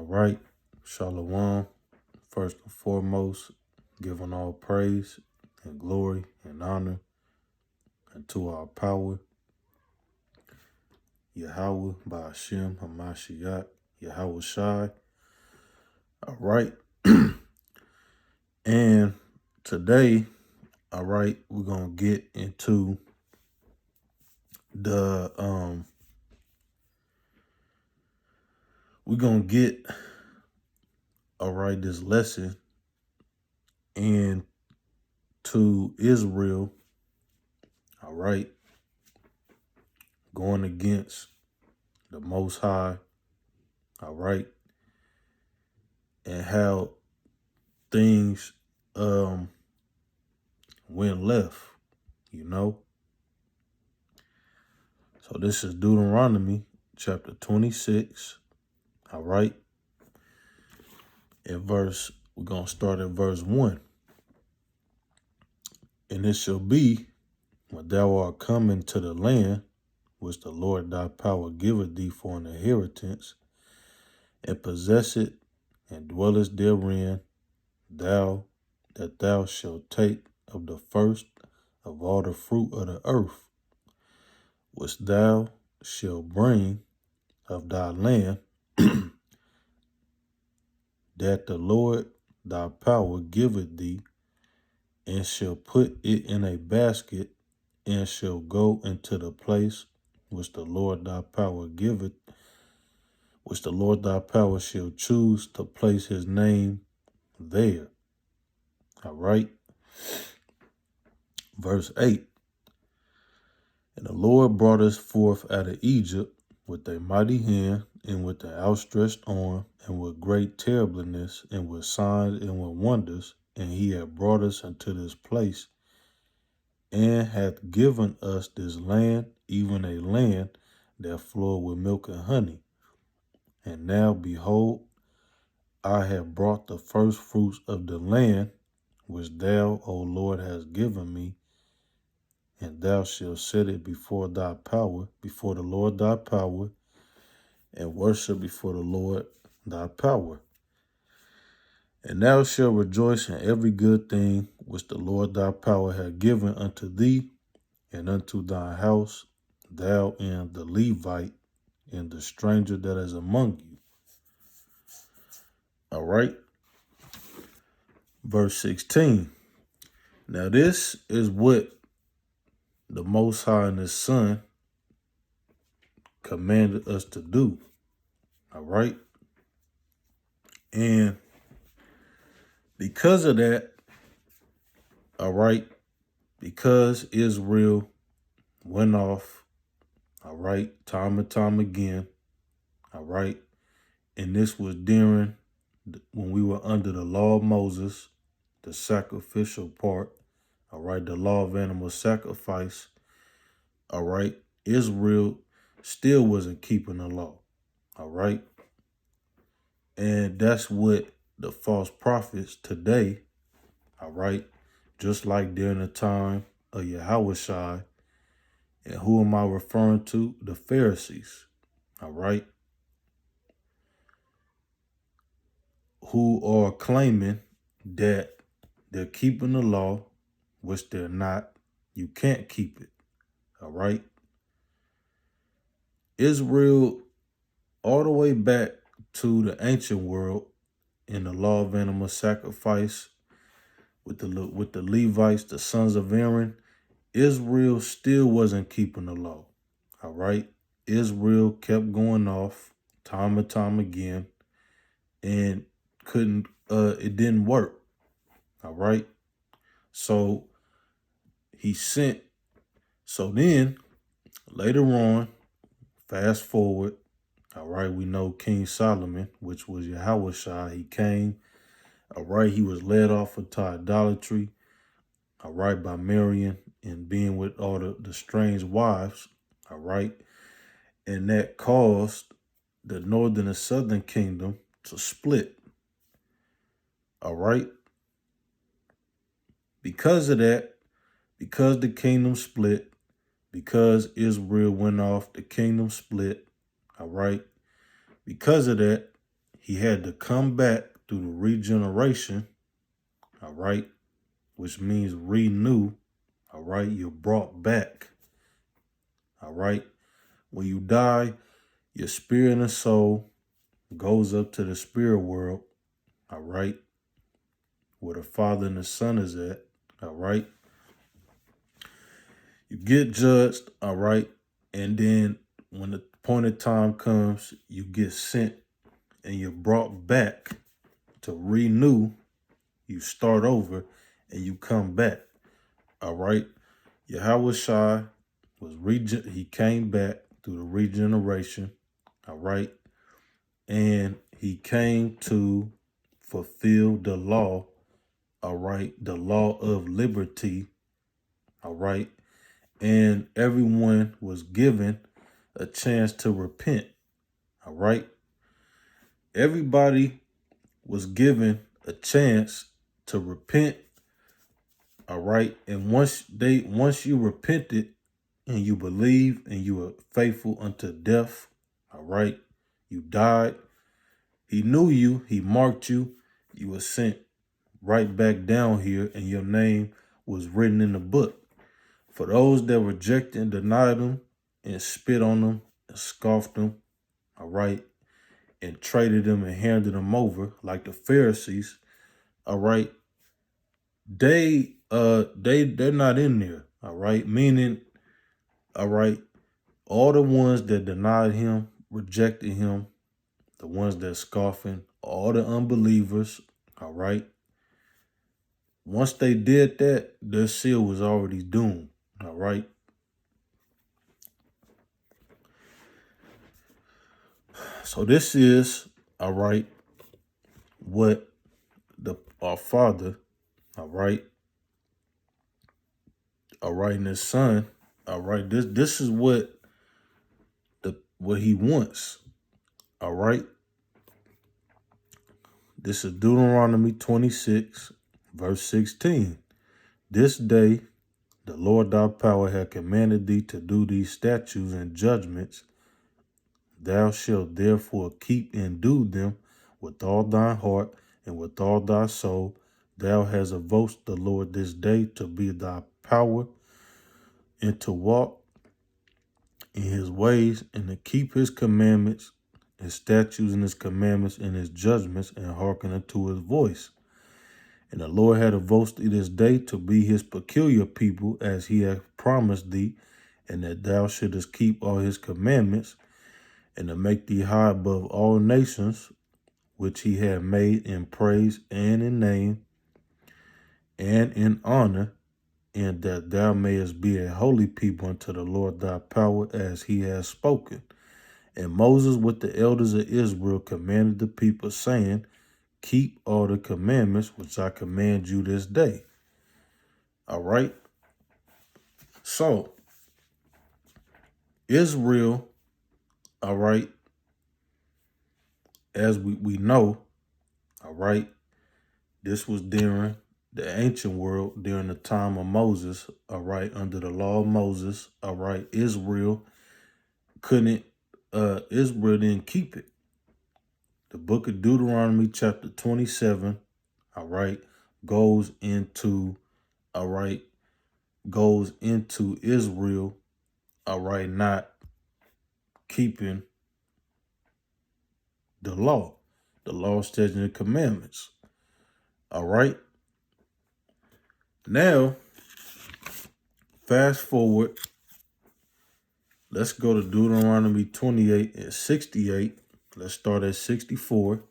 All right. Shalom. First and foremost, giving all praise and glory and honor unto our power, Yahweh by Hashem Hamashiach, Yahweh Shai. All right. And today, all right, we're going to get into this lesson and to Israel, all right, going against the Most High, all right, and how things went left, you know. So this is Deuteronomy chapter 26, all right, we're going to start at verse 1. And it shall be, when thou art come into the land, which the Lord thy power giveth thee for an inheritance, and possess it, and dwellest therein, that thou shalt take of the first of all the fruit of the earth, which thou shalt bring of thy land, that the Lord thy power giveth thee, and shall put it in a basket, and shall go into the place which the Lord thy power giveth, which the Lord thy power shall choose to place his name there. All right. Verse 8. And the Lord brought us forth out of Egypt with a mighty hand, and with an outstretched arm, and with great terribleness, and with signs and with wonders. And he hath brought us into this place, and hath given us this land, even a land that floweth with milk and honey. And now, behold, I have brought the first fruits of the land, which thou, O Lord, hast given me, and thou shalt set it before thy power, before the Lord thy power, and worship before the Lord thy power. And thou shalt rejoice in every good thing which the Lord thy power hath given unto thee, and unto thy house, thou and the Levite, and the stranger that is among you. All right. Verse 16. Now this is what the Most High and his Son commanded us to do. All right. And because of that, all right, because Israel went off, all right, time and time again, all right, and this was during when we were under the law of Moses, the sacrificial part, all right, the law of animal sacrifice, all right, Israel still wasn't keeping the law, all right, and that's what the false prophets today, all right, just like during the time of Yahweh Shai. And who am I referring to? The Pharisees, all right, who are claiming that they're keeping the law, which they're not. You can't keep it, all right? Israel, all the way back to the ancient world in the law of animal sacrifice with the Levites, the sons of Aaron, Israel still wasn't keeping the law, all right? Israel kept going off time and time again, and it didn't work, all right? So then later on, fast forward, all right, we know King Solomon, which was Yahweh Shai, he came, all right, he was led off into idolatry, all right, by marrying and being with all the strange wives, all right, and that caused the northern and southern kingdom to split, all right. Because of that, because the kingdom split, because Israel went off, the kingdom split, all right. Because of that, he had to come back through the regeneration, all right, which means renew, all right, you're brought back, all right. When you die, your spirit and soul goes up to the spirit world, all right, where the Father and the Son is at, all right. You get judged, all right, and then when the appointed time comes, you get sent and you're brought back to renew. You start over and you come back, all right. Yahweh Shai he came back through the regeneration, all right, and he came to fulfill the law, all right, the law of liberty, all right, and everyone was given a chance to repent, all right. Everybody was given a chance to repent, all right, and once you repented and you believe and you were faithful unto death, all right, you died. He knew you, he marked you, you were sent right back down here, and your name was written in the book. For those that rejected and denied him and spit on them and scoffed them, all right, and traded them and handed them over like the Pharisees, all right, they're not in there, all right, meaning, all right, all the ones that denied him, rejected him, the ones that scoffing, all the unbelievers, all right, once they did that, their seal was already doomed, all right. So this is, all right, what our Father, all right, and his Son, all right, this is what he wants, all right. This is Deuteronomy 26, verse 16. This day the Lord thy power hath commanded thee to do these statutes and judgments. Thou shalt therefore keep and do them with all thy heart and with all thy soul. Thou hast invoked the Lord this day to be thy power and to walk in his ways and to keep his commandments, his statutes and his commandments and his judgments, and hearken unto his voice. And the Lord had invoked thee this day to be his peculiar people, as he hath promised thee, and that thou shouldest keep all his commandments, and to make thee high above all nations, which he hath made in praise and in name and in honor, and that thou mayest be a holy people unto the Lord thy power, as he has spoken. And Moses with the elders of Israel commanded the people, saying, keep all the commandments which I command you this day. All right. So, Israel, all right, as we know, all right, this was during the ancient world, during the time of Moses, all right, under the law of Moses, all right, Israel didn't keep it. The book of Deuteronomy chapter 27, all right, goes into Israel, all right, not keeping the law, statutes, and commandments. All right. Now, fast forward. Let's go to Deuteronomy 28 and 68. Let's start at 64.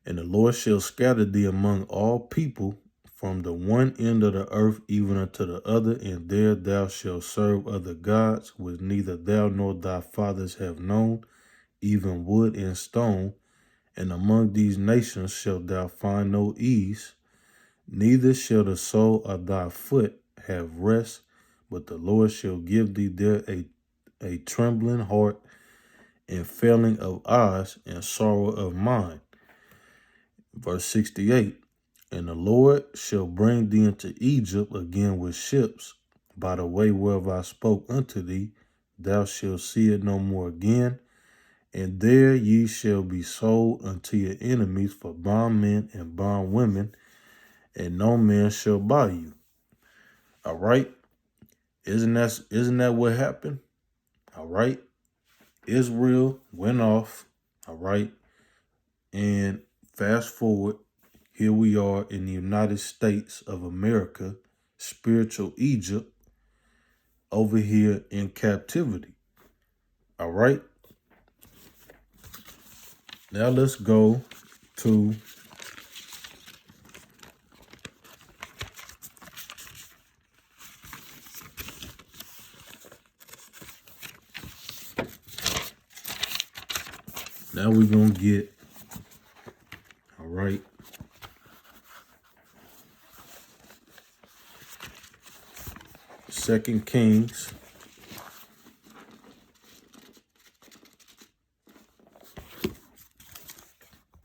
And the Lord shall scatter thee among all people from the one end of the earth even unto the other, and there thou shalt serve other gods, which neither thou nor thy fathers have known, even wood and stone. And among these nations shalt thou find no ease, neither shall the sole of thy foot have rest, but the Lord shall give thee there a trembling heart and failing of eyes and sorrow of mind. Verse 68, and the Lord shall bring thee into Egypt again with ships, by the way whereof I spoke unto thee. Thou shalt see it no more again, And there ye shall be sold unto your enemies for bondmen and bondwomen, and no man shall buy you. All right. Isn't that what happened? All right. Israel went off. All right. And fast forward, here we are in the United States of America, spiritual Egypt, over here in captivity. All right. Now let's go to now we're gonna get all right. 2 Kings